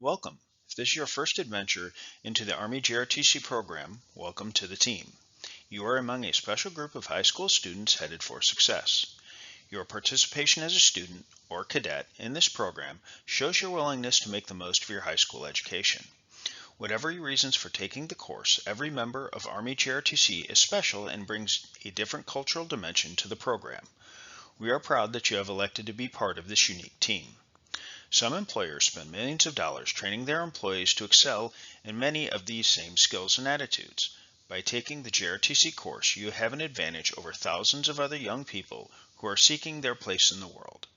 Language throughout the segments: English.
Welcome. If this is your first adventure into the Army JROTC program, welcome to the team. You are among a special group of high school students headed for success. Your participation as a student or cadet in this program shows your willingness to make the most of your high school education. Whatever your reasons for taking the course, every member of Army JROTC is special and brings a different cultural dimension to the program. We are proud that you have elected to be part of this unique team. Some employers spend millions of dollars training their employees to excel in many of these same skills and attitudes. By taking the JROTC course, you have an advantage over thousands of other young people who are seeking their place in the world.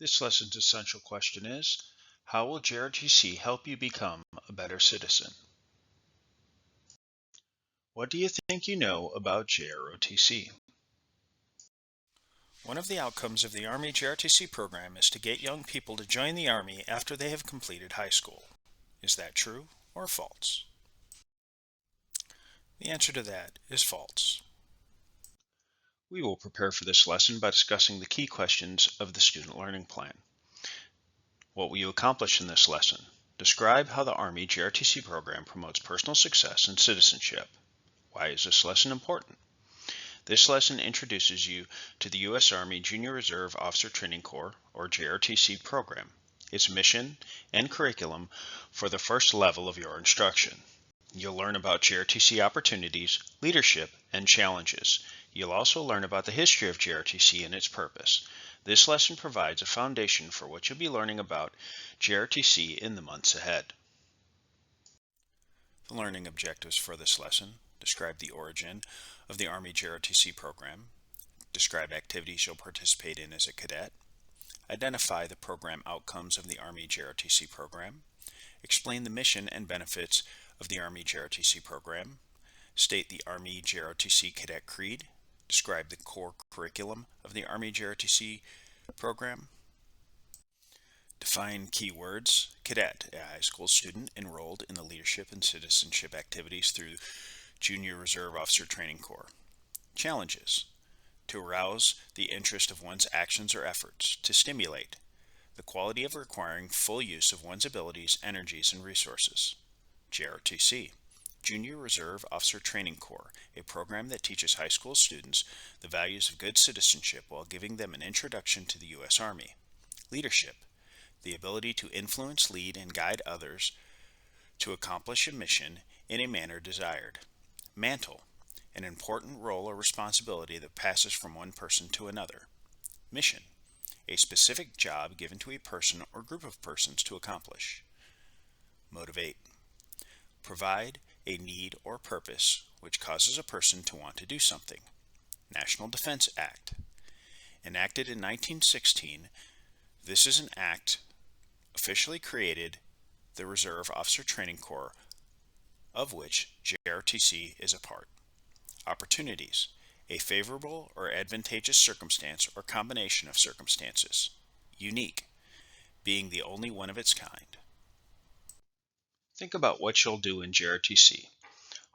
This lesson's essential question is, how will JROTC help you become a better citizen? What do you think you know about JROTC? One of the outcomes of the Army JROTC program is to get young people to join the Army after they have completed high school. Is that true or false? The answer to that is false. We will prepare for this lesson by discussing the key questions of the student learning plan. What will you accomplish in this lesson? Describe how the Army JROTC program promotes personal success and citizenship. Why is this lesson important? This lesson introduces you to the U.S. Army Junior Reserve Officer Training Corps, or JROTC program, its mission and curriculum for the first level of your instruction. You'll learn about JROTC opportunities, leadership, and challenges. You'll also learn about the history of JROTC and its purpose. This lesson provides a foundation for what you'll be learning about JROTC in the months ahead. The learning objectives for this lesson: describe the origin of the Army JROTC program, describe activities you'll participate in as a cadet, identify the program outcomes of the Army JROTC program, explain the mission and benefits of the Army JROTC program, state the Army JROTC Cadet Creed, describe the core curriculum of the Army JROTC program, define keywords: cadet, a high school student enrolled in the leadership and citizenship activities through Junior Reserve Officer Training Corps. Challenges: to arouse the interest of one's actions or efforts, to stimulate the quality of requiring full use of one's abilities, energies, and resources. JROTC, Junior Reserve Officer Training Corps, a program that teaches high school students the values of good citizenship while giving them an introduction to the U.S. Army. Leadership, the ability to influence, lead, and guide others to accomplish a mission in a manner desired. Mantle, an important role or responsibility that passes from one person to another. Mission, a specific job given to a person or group of persons to accomplish. Motivate, provide a need or purpose which causes a person to want to do something. National Defense Act, enacted in 1916, this is an act officially created the Reserve Officer Training Corps, of which JROTC is a part. Opportunities, a favorable or advantageous circumstance or combination of circumstances. Unique, being the only one of its kind. Think about what you'll do in JROTC.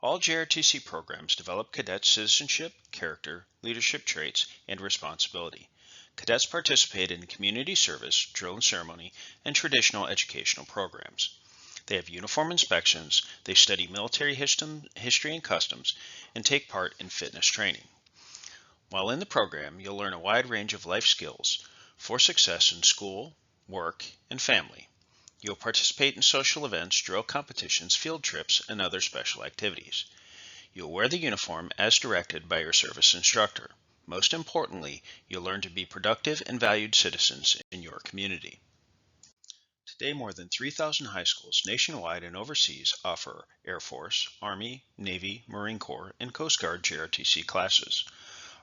All JROTC programs develop cadet citizenship, character, leadership traits, and responsibility. Cadets participate in community service, drill and ceremony, and traditional educational programs. They have uniform inspections, they study military history and customs, and take part in fitness training. While in the program, you'll learn a wide range of life skills for success in school, work, and family. You'll participate in social events, drill competitions, field trips, and other special activities. You'll wear the uniform as directed by your service instructor. Most importantly, you'll learn to be productive and valued citizens in your community. Today, more than 3,000 high schools nationwide and overseas offer Air Force, Army, Navy, Marine Corps, and Coast Guard JROTC classes.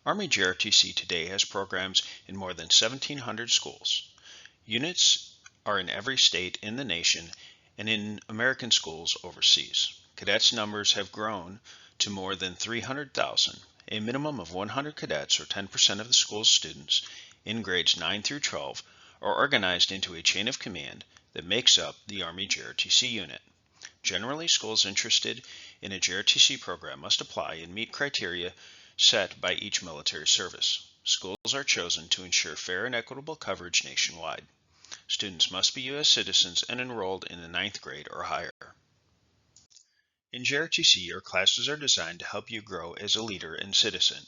Army JROTC today has programs in more than 1,700 schools. Units are in every state in the nation and in American schools overseas. Cadets numbers have grown to more than 300,000. A minimum of 100 cadets, or 10% of the school's students, in grades 9 through 12, are organized into a chain of command that makes up the Army JROTC unit. Generally, schools interested in a JROTC program must apply and meet criteria set by each military service. Schools are chosen to ensure fair and equitable coverage nationwide. Students must be U.S. citizens and enrolled in the ninth grade or higher. In JROTC, your classes are designed to help you grow as a leader and citizen.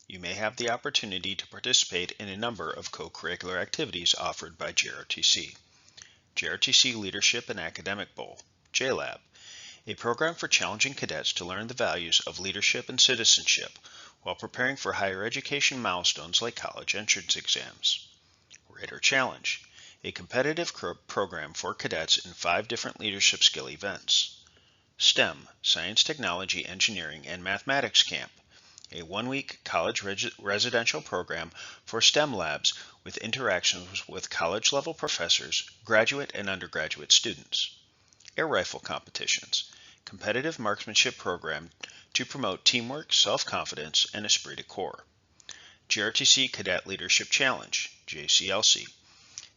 You may have the opportunity to participate in a number of co-curricular activities offered by JROTC. JROTC Leadership and Academic Bowl, JLAB, a program for challenging cadets to learn the values of leadership and citizenship while preparing for higher education milestones like college entrance exams. Raider Challenge, a competitive program for cadets in 5 different leadership skill events. STEM, Science, Technology, Engineering, and Mathematics Camp, a 1-week college residential program for STEM labs with interactions with college-level professors, graduate and undergraduate students. Air Rifle Competitions, competitive marksmanship program to promote teamwork, self-confidence, and esprit de corps. JROTC Cadet Leadership Challenge, JCLC,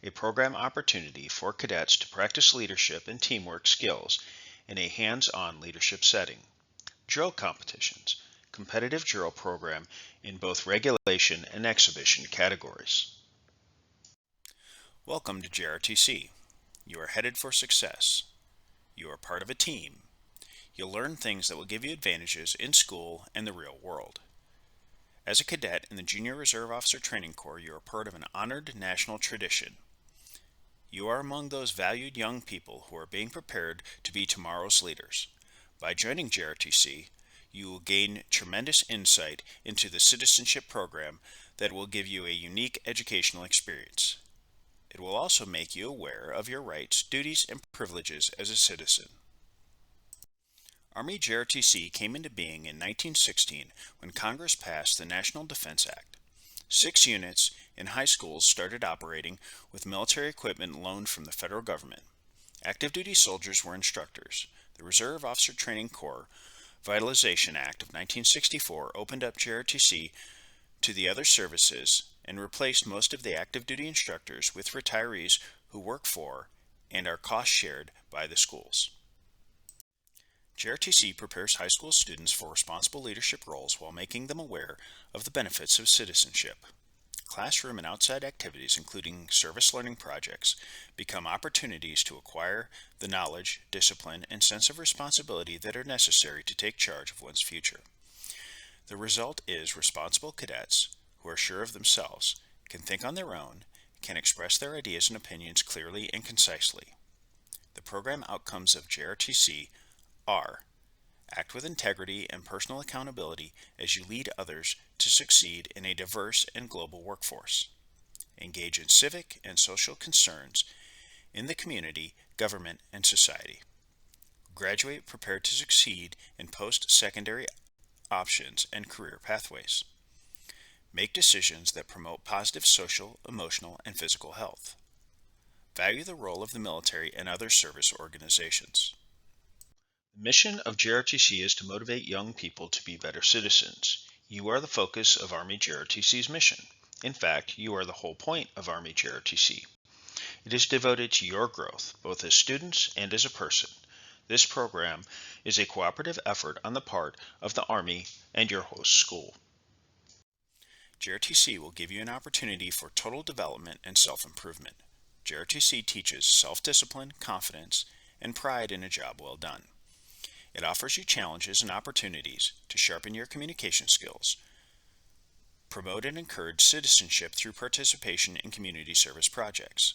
a program opportunity for cadets to practice leadership and teamwork skills in a hands-on leadership setting. Drill Competitions, competitive drill program in both regulation and exhibition categories. Welcome to JROTC. You are headed for success. You are part of a team. You'll learn things that will give you advantages in school and the real world. As a cadet in the Junior Reserve Officer Training Corps, you are part of an honored national tradition. You are among those valued young people who are being prepared to be tomorrow's leaders. By joining JROTC, you will gain tremendous insight into the citizenship program that will give you a unique educational experience. It will also make you aware of your rights, duties, and privileges as a citizen. Army JROTC came into being in 1916 when Congress passed the National Defense Act. 6 units in high schools started operating with military equipment loaned from the federal government. Active duty soldiers were instructors. The Reserve Officer Training Corps Vitalization Act of 1964 opened up JROTC to the other services and replaced most of the active duty instructors with retirees who work for and are cost shared by the schools. JROTC prepares high school students for responsible leadership roles while making them aware of the benefits of citizenship. Classroom and outside activities, including service learning projects, become opportunities to acquire the knowledge, discipline, and sense of responsibility that are necessary to take charge of one's future. The result is responsible cadets who are sure of themselves, can think on their own, can express their ideas and opinions clearly and concisely. The program outcomes of JROTC are: act with integrity and personal accountability as you lead others to succeed in a diverse and global workforce. Engage in civic and social concerns in the community, government, and society. Graduate prepared to succeed in post-secondary options and career pathways. Make decisions that promote positive social, emotional, and physical health. Value the role of the military and other service organizations. The mission of JROTC is to motivate young people to be better citizens. You are the focus of Army JROTC's mission. In fact, you are the whole point of Army JROTC. It is devoted to your growth, both as students and as a person. This program is a cooperative effort on the part of the Army and your host school. JROTC will give you an opportunity for total development and self-improvement. JROTC teaches self-discipline, confidence, and pride in a job well done. It offers you challenges and opportunities to sharpen your communication skills, promote and encourage citizenship through participation in community service projects,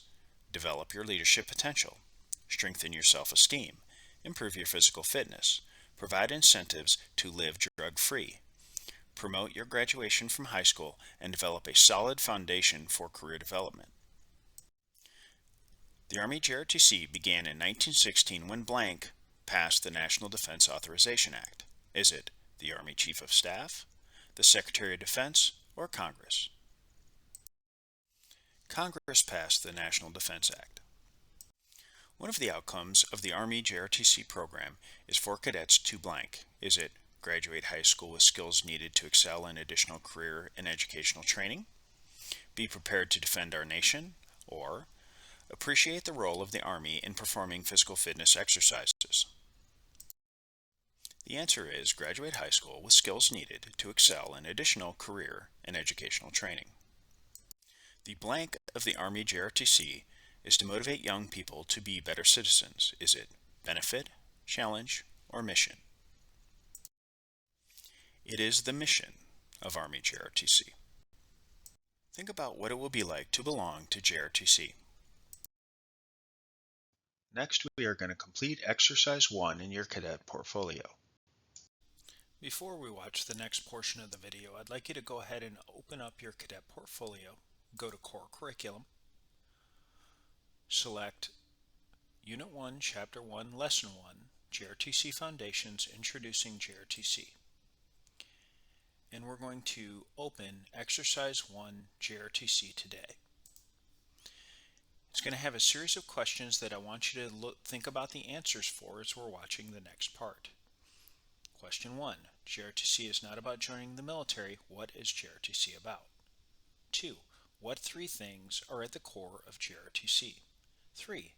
develop your leadership potential, strengthen your self-esteem, improve your physical fitness, provide incentives to live drug-free, promote your graduation from high school, and develop a solid foundation for career development. The Army JROTC began in 1916 when blank passed the National Defense Authorization Act. Is it the Army Chief of Staff, the Secretary of Defense, or Congress? Congress passed the National Defense Act. One of the outcomes of the Army JROTC program is for cadets to blank. Is it graduate high school with skills needed to excel in additional career and educational training, be prepared to defend our nation, or appreciate the role of the Army in performing physical fitness exercises? The answer is graduate high school with skills needed to excel in additional career and educational training. The blank of the Army JROTC is to motivate young people to be better citizens? Is it benefit, challenge, or mission? It is the mission of Army JROTC. Think about what it will be like to belong to JROTC. Next, we are going to complete Exercise 1 in your cadet portfolio. Before we watch the next portion of the video, I'd like you to go ahead and open up your cadet portfolio, go to Core Curriculum, select Unit 1, Chapter 1, Lesson 1, JROTC Foundations, Introducing JROTC. And we're going to open Exercise 1 JROTC today. It's going to have a series of questions that I want you to think about the answers for as we're watching the next part. Question 1. JROTC is not about joining the military. What is JROTC about? 2. What 3 things are at the core of JROTC? 3.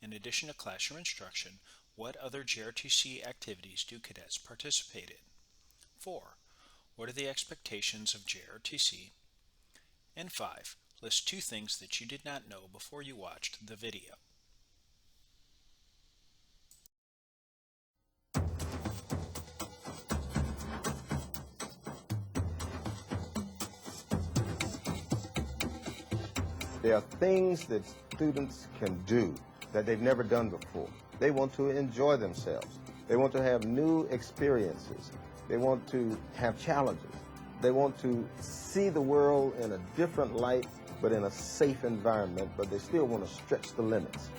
In addition to classroom instruction, what other JROTC activities do cadets participate in? 4. What are the expectations of JROTC? And 5. List 2 things that you did not know before you watched the video. There are things that students can do that they've never done before. They want to enjoy themselves. They want to have new experiences. They want to have challenges. They want to see the world in a different light, but in a safe environment, but they still want to stretch the limits.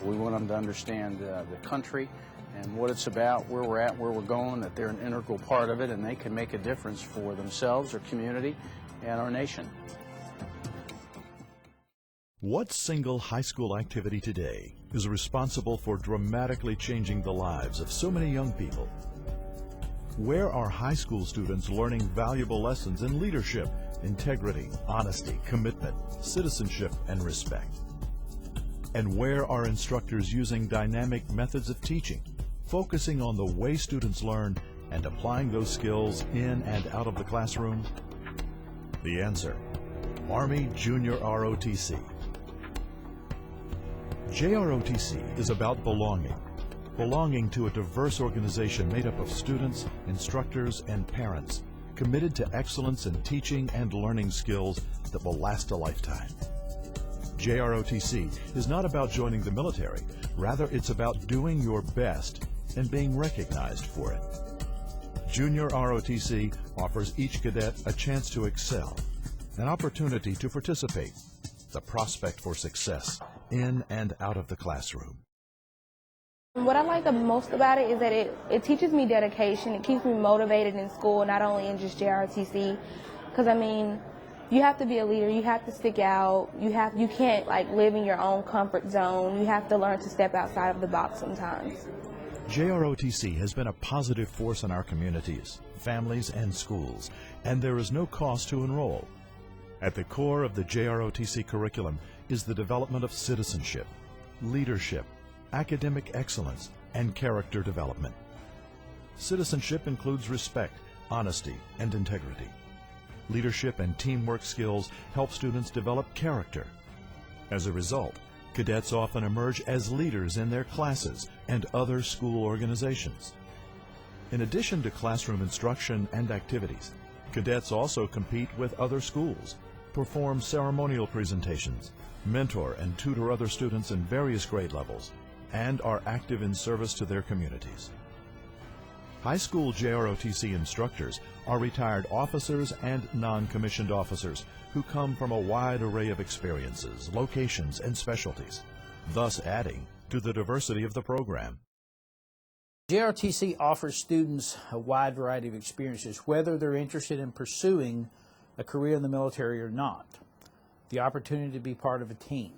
We want them to understand the country and what it's about, where we're at, where we're going, that they're an integral part of it, and they can make a difference for themselves, their community, and our nation. What single high school activity today is responsible for dramatically changing the lives of so many young people? Where are high school students learning valuable lessons in leadership, integrity, honesty, commitment, citizenship, and respect? And where are instructors using dynamic methods of teaching, focusing on the way students learn and applying those skills in and out of the classroom? The answer: Army Junior ROTC. JROTC is about belonging to a diverse organization made up of students, instructors, and parents committed to excellence in teaching and learning skills that will last a lifetime. JROTC is not about joining the military, rather it's about doing your best and being recognized for it. Junior ROTC offers each cadet a chance to excel, an opportunity to participate, the prospect for success in and out of the classroom. What I like the most about it is that it teaches me dedication. It keeps me motivated in school, not only in just JROTC, because I mean, you have to be a leader. You have to stick out. You can't like live in your own comfort zone. You have to learn to step outside of the box sometimes. JROTC has been a positive force in our communities, families, and schools, and there is no cost to enroll. At the core of the JROTC curriculum is the development of citizenship, leadership, academic excellence, and character development. Citizenship includes respect, honesty, and integrity. Leadership and teamwork skills help students develop character. As a result, cadets often emerge as leaders in their classes and other school organizations. In addition to classroom instruction and activities, cadets also compete with other schools, perform ceremonial presentations, mentor and tutor other students in various grade levels, and are active in service to their communities. High school JROTC instructors are retired officers and non-commissioned officers who come from a wide array of experiences, locations, and specialties, thus adding to the diversity of the program. JROTC offers students a wide variety of experiences, whether they're interested in pursuing a career in the military or not. The opportunity to be part of a team,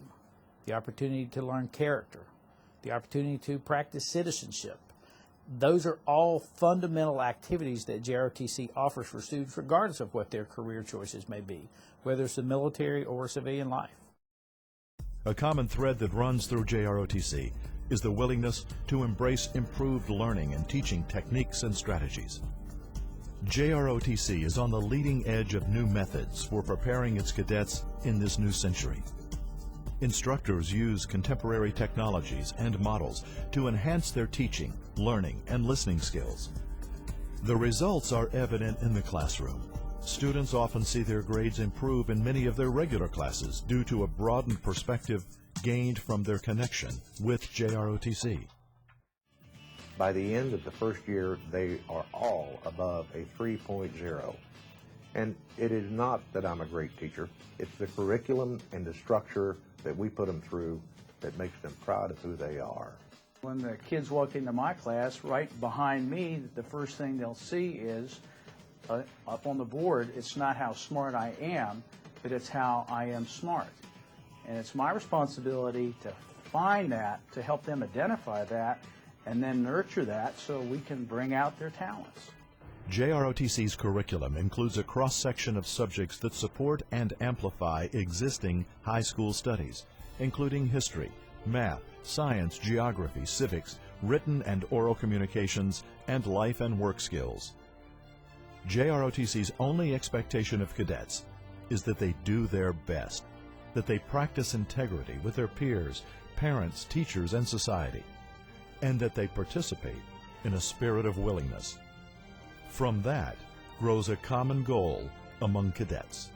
the opportunity to learn character, the opportunity to practice citizenship. Those are all fundamental activities that JROTC offers for students regardless of what their career choices may be, whether it's the military or civilian life. A common thread that runs through JROTC is the willingness to embrace improved learning and teaching techniques and strategies. JROTC is on the leading edge of new methods for preparing its cadets in this new century. Instructors use contemporary technologies and models to enhance their teaching, learning, and listening skills. The results are evident in the classroom. Students often see their grades improve in many of their regular classes due to a broadened perspective gained from their connection with JROTC. By the end of the first year, they are all above a 3.0. And it is not that I'm a great teacher. It's the curriculum and the structure that we put them through that makes them proud of who they are. When the kids walk into my class, right behind me, the first thing they'll see is up on the board, it's not how smart I am, but it's how I am smart. And it's my responsibility to find that, to help them identify that, and then nurture that so we can bring out their talents. JROTC's curriculum includes a cross-section of subjects that support and amplify existing high school studies, including history, math, science, geography, civics, written and oral communications, and life and work skills. JROTC's only expectation of cadets is that they do their best, that they practice integrity with their peers, parents, teachers, and society, and that they participate in a spirit of willingness. From that grows a common goal among cadets: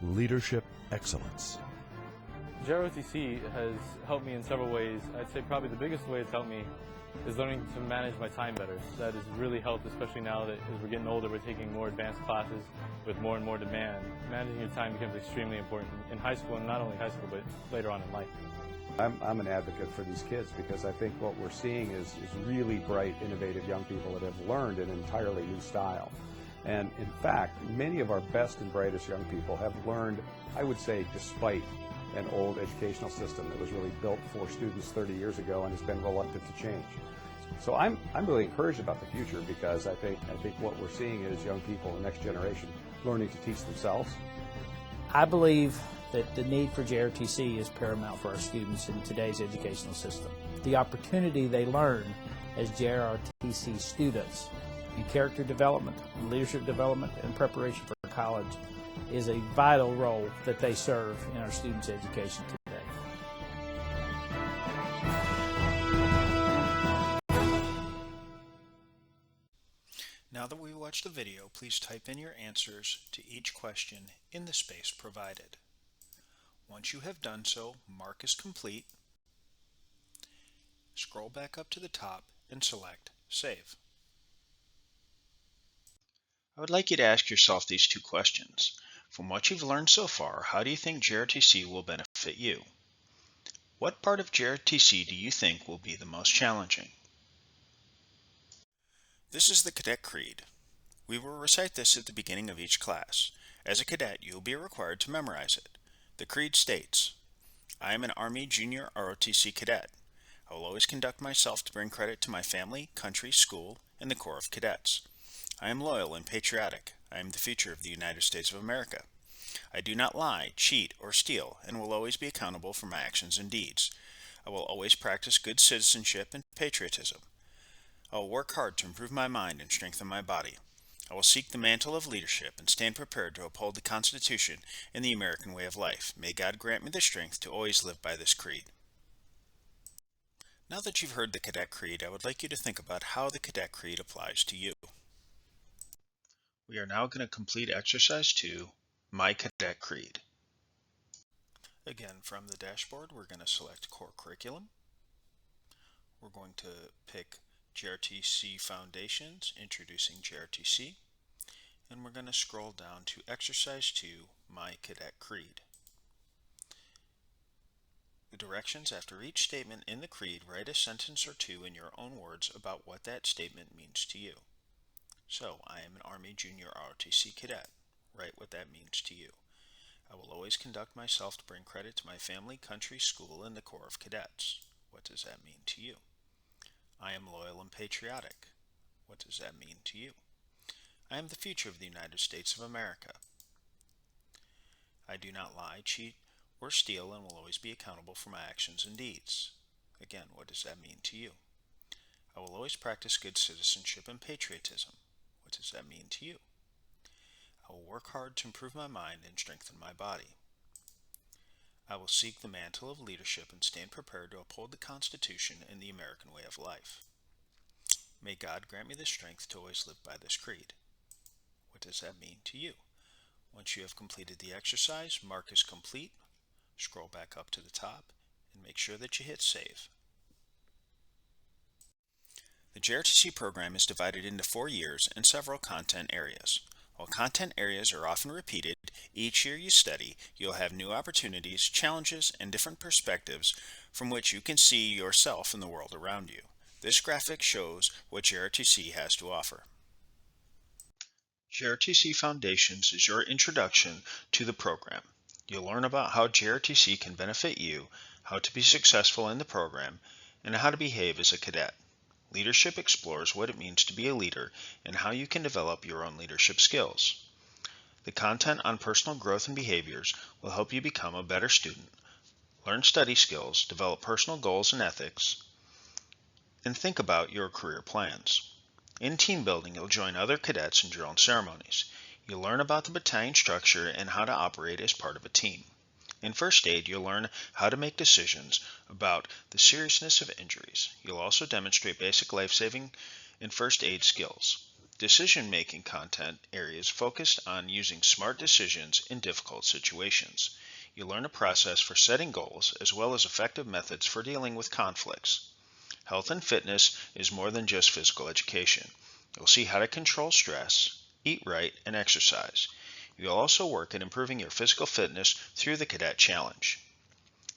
leadership excellence. JROTC has helped me in several ways. I'd say probably the biggest way it's helped me is learning to manage my time better. That has really helped, especially now that as we're getting older, we're taking more advanced classes with more and more demand. Managing your time becomes extremely important in high school, and not only high school, but later on in life. I'm an advocate for these kids because I think what we're seeing is really bright, innovative young people that have learned an entirely new style. And in fact, many of our best and brightest young people have learned, I would say, despite an old educational system that was really built for students 30 years ago and has been reluctant to change. So I'm really encouraged about the future because I think what we're seeing is young people, the next generation, learning to teach themselves. I believe that the need for JROTC is paramount for our students in today's educational system. The opportunity they learn as JROTC students in character development, leadership development, and preparation for college is a vital role that they serve in our students' education today. Now that we watched the video, please type in your answers to each question in the space provided. Once you have done so, mark as complete, scroll back up to the top, and select Save. I would like you to ask yourself these two questions. From what you've learned so far, how do you think JROTC will benefit you? What part of JROTC do you think will be the most challenging? This is the Cadet Creed. We will recite this at the beginning of each class. As a cadet, you will be required to memorize it. The Creed states, I am an Army Junior ROTC cadet. I will always conduct myself to bring credit to my family, country, school, and the Corps of Cadets. I am loyal and patriotic. I am the future of the United States of America. I do not lie, cheat, or steal, and will always be accountable for my actions and deeds. I will always practice good citizenship and patriotism. I will work hard to improve my mind and strengthen my body. I will seek the mantle of leadership and stand prepared to uphold the Constitution and the American way of life. May God grant me the strength to always live by this creed. Now that you've heard the Cadet Creed, I would like you to think about how the Cadet Creed applies to you. We are now going to complete exercise 2, My Cadet Creed. Again, from the dashboard, we're going to select Core Curriculum. We're going to pick JROTC Foundations, Introducing JROTC, and we're going to scroll down to Exercise 2, My Cadet Creed. The directions after each statement in the creed, write a sentence or two in your own words about what that statement means to you. So, I am an Army Junior ROTC cadet. Write what that means to you. I will always conduct myself to bring credit to my family, country, school, and the Corps of Cadets. What does that mean to you? I am loyal and patriotic. What does that mean to you? I am the future of the United States of America. I do not lie, cheat, or steal, and will always be accountable for my actions and deeds. Again, what does that mean to you? I will always practice good citizenship and patriotism. What does that mean to you? I will work hard to improve my mind and strengthen my body. I will seek the mantle of leadership and stand prepared to uphold the Constitution and the American way of life. May God grant me the strength to always live by this creed. What does that mean to you? Once you have completed the exercise, mark as complete, scroll back up to the top, and make sure that you hit save. The JROTC program is divided into 4 years and several content areas. While content areas are often repeated, each year you study, you'll have new opportunities, challenges, and different perspectives from which you can see yourself in the world around you. This graphic shows what JROTC has to offer. JROTC Foundations is your introduction to the program. You'll learn about how JROTC can benefit you, how to be successful in the program, and how to behave as a cadet. Leadership explores what it means to be a leader and how you can develop your own leadership skills. The content on personal growth and behaviors will help you become a better student, learn study skills, develop personal goals and ethics, and think about your career plans. In team building, you'll join other cadets in drill and ceremonies. You'll learn about the battalion structure and how to operate as part of a team. In first aid, you'll learn how to make decisions about the seriousness of injuries. You'll also demonstrate basic life-saving and first aid skills. Decision-making content areas focused on using smart decisions in difficult situations. You'll learn a process for setting goals as well as effective methods for dealing with conflicts. Health and fitness is more than just physical education. You'll see how to control stress, eat right, and exercise. You'll also work at improving your physical fitness through the Cadet Challenge.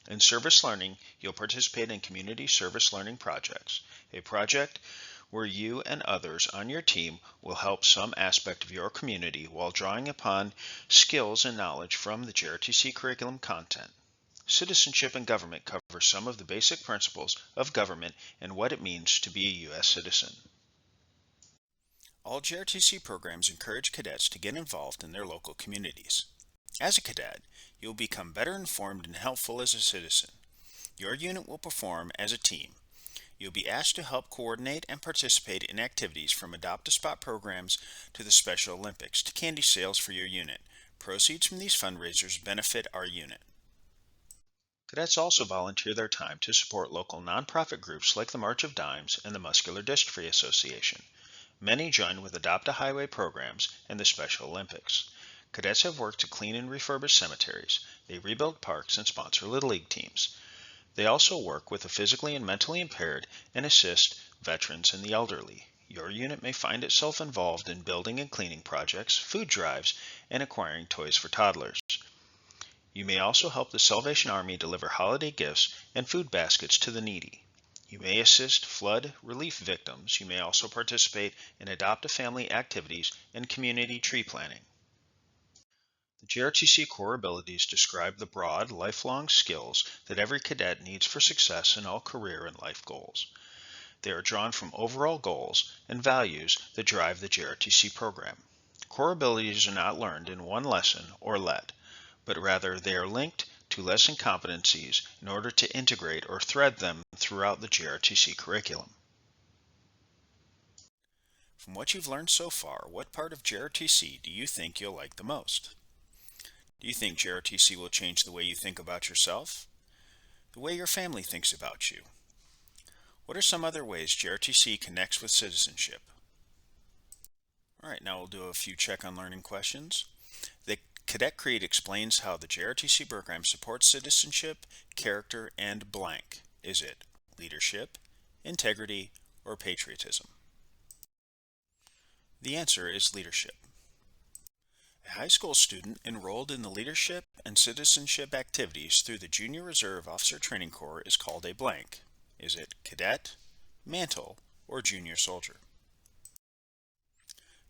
In service learning, you'll participate in community service learning projects, a project where you and others on your team will help some aspect of your community while drawing upon skills and knowledge from the JROTC curriculum content. Citizenship and government cover some of the basic principles of government and what it means to be a U.S. citizen. All JROTC programs encourage cadets to get involved in their local communities. As a cadet, you will become better informed and helpful as a citizen. Your unit will perform as a team. You'll be asked to help coordinate and participate in activities from Adopt-a-Spot programs to the Special Olympics to candy sales for your unit. Proceeds from these fundraisers benefit our unit. Cadets also volunteer their time to support local nonprofit groups like the March of Dimes and the Muscular Dystrophy Association. Many join with Adopt-a-Highway programs and the Special Olympics. Cadets have worked to clean and refurbish cemeteries. They rebuild parks and sponsor Little League teams. They also work with the physically and mentally impaired and assist veterans and the elderly. Your unit may find itself involved in building and cleaning projects, food drives, and acquiring toys for toddlers. You may also help the Salvation Army deliver holiday gifts and food baskets to the needy. You may assist flood relief victims. You may also participate in adopt-a-family activities and community tree planting. The JROTC core abilities describe the broad, lifelong skills that every cadet needs for success in all career and life goals. They are drawn from overall goals and values that drive the JROTC program. Core abilities are not learned in one lesson or let, but rather they are linked to lesson competencies in order to integrate or thread them throughout the JROTC curriculum. From what you've learned so far, what part of JROTC do you think you'll like the most? Do you think JROTC will change the way you think about yourself? The way your family thinks about you? What are some other ways JROTC connects with citizenship? Alright, now we'll do a few check on learning questions. The Cadet Creed explains how the JROTC program supports citizenship, character, and blank. Is it leadership, integrity, or patriotism? The answer is leadership. A high school student enrolled in the leadership and citizenship activities through the Junior Reserve Officer Training Corps is called a blank. Is it cadet, mantle, or junior soldier?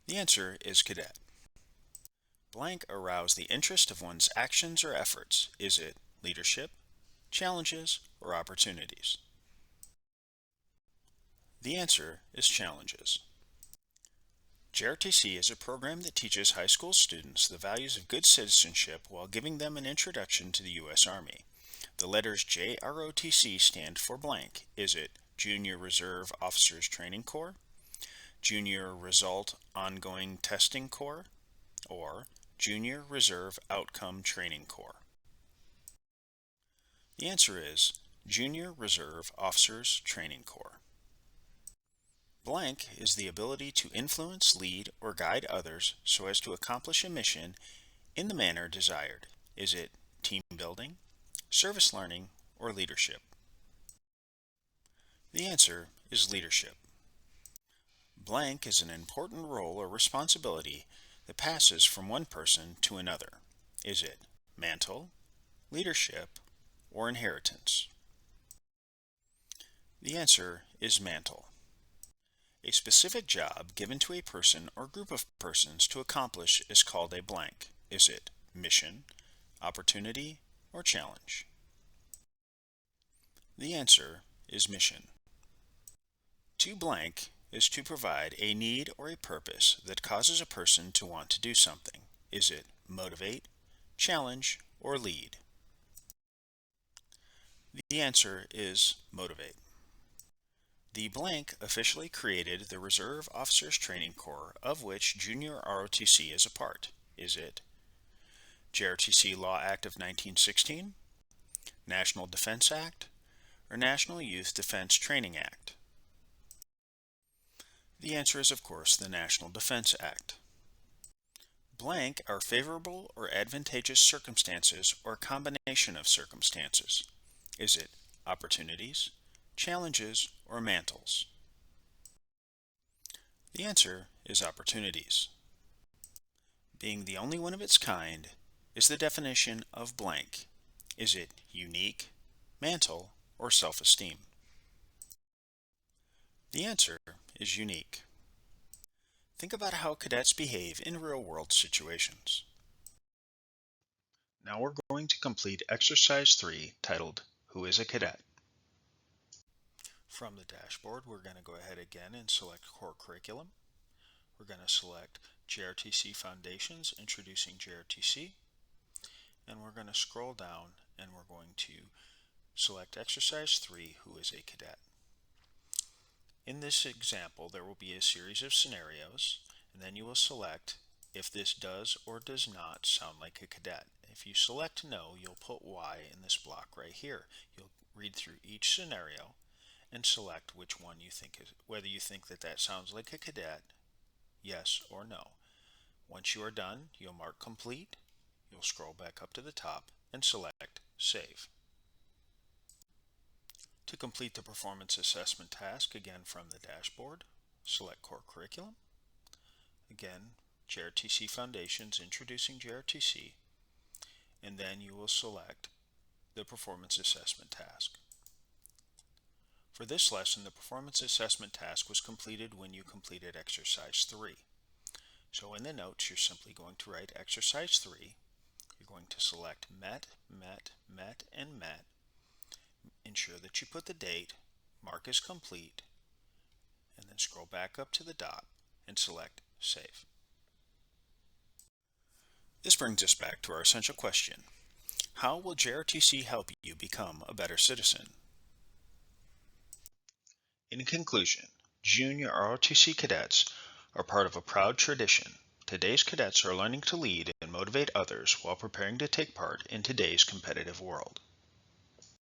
The answer is cadet. Blank arouse the interest of one's actions or efforts. Is it leadership, challenges, or opportunities? The answer is challenges. JROTC is a program that teaches high school students the values of good citizenship while giving them an introduction to the U.S. Army. The letters JROTC stand for blank. Is it Junior Reserve Officers Training Corps, Junior Result Ongoing Testing Corps, or Junior Reserve Outcome Training Corps? The answer is Junior Reserve Officers Training Corps. Blank is the ability to influence, lead, or guide others so as to accomplish a mission in the manner desired. Is it team building, service learning, or leadership? The answer is leadership. Blank is an important role or responsibility that passes from one person to another. Is it mantle, leadership, or inheritance? The answer is mantle. A specific job given to a person or group of persons to accomplish is called a blank. Is it mission, opportunity, or challenge? The answer is mission. To blank is to provide a need or a purpose that causes a person to want to do something. Is it motivate, challenge, or lead? The answer is motivate. The blank officially created the Reserve Officers Training Corps, of which Junior ROTC is a part. Is it JROTC Law Act of 1916, National Defense Act, or National Youth Defense Training Act? The answer is, of course, the National Defense Act. Blank are favorable or advantageous circumstances or combination of circumstances. Is it opportunities, challenges, or mantles? The answer is opportunities. Being the only one of its kind is the definition of blank. Is it unique, mantle, or self-esteem? The answer is unique. Think about how cadets behave in real-world situations. Now we're going to complete Exercise 3 titled, Who is a Cadet? From the dashboard, we're going to go ahead again and select Core Curriculum. We're going to select JROTC Foundations, Introducing JROTC, and we're going to scroll down and we're going to select Exercise 3, Who is a Cadet? In this example, there will be a series of scenarios, and then you will select if this does or does not sound like a cadet. If you select no, you'll put Y in this block right here. You'll read through each scenario and select which one you think is, whether you think that that sounds like a cadet, yes or no. Once you are done, you'll mark complete, you'll scroll back up to the top and select Save. To complete the performance assessment task, again from the dashboard, select Core Curriculum. Again, JROTC Foundations, Introducing JROTC, and then you will select the performance assessment task. For this lesson, the performance assessment task was completed when you completed Exercise 3. So in the notes, you're simply going to write Exercise 3. You're going to select met, and met. Ensure that you put the date, mark as complete, and then scroll back up to the dot and select Save. This brings us back to our essential question. How will JROTC help you become a better citizen? In conclusion, Junior ROTC cadets are part of a proud tradition. Today's cadets are learning to lead and motivate others while preparing to take part in today's competitive world.